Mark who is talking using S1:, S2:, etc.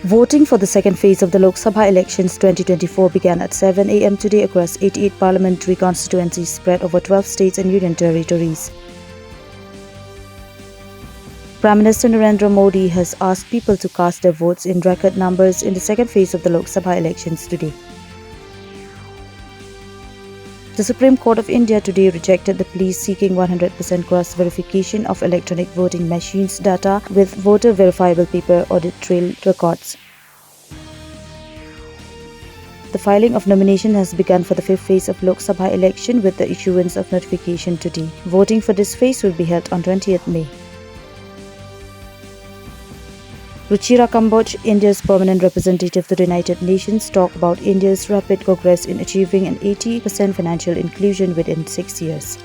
S1: Voting for the second phase of the Lok Sabha elections 2024 began at 7 a.m. today across 88 parliamentary constituencies spread over 12 states and union territories. Prime Minister Narendra Modi has asked people to cast their votes in record numbers in the second phase of the Lok Sabha elections today. The Supreme Court of India today rejected the plea seeking 100% cross-verification of electronic voting machines data with voter-verifiable paper audit trail records. The filing of nomination has begun for the fifth phase of Lok Sabha election with the issuance of notification today. Voting for this phase will be held on 20th May. Ruchira Kamboj, India's permanent representative to the United Nations, talked about India's rapid progress in achieving an 80% financial inclusion within 6 years.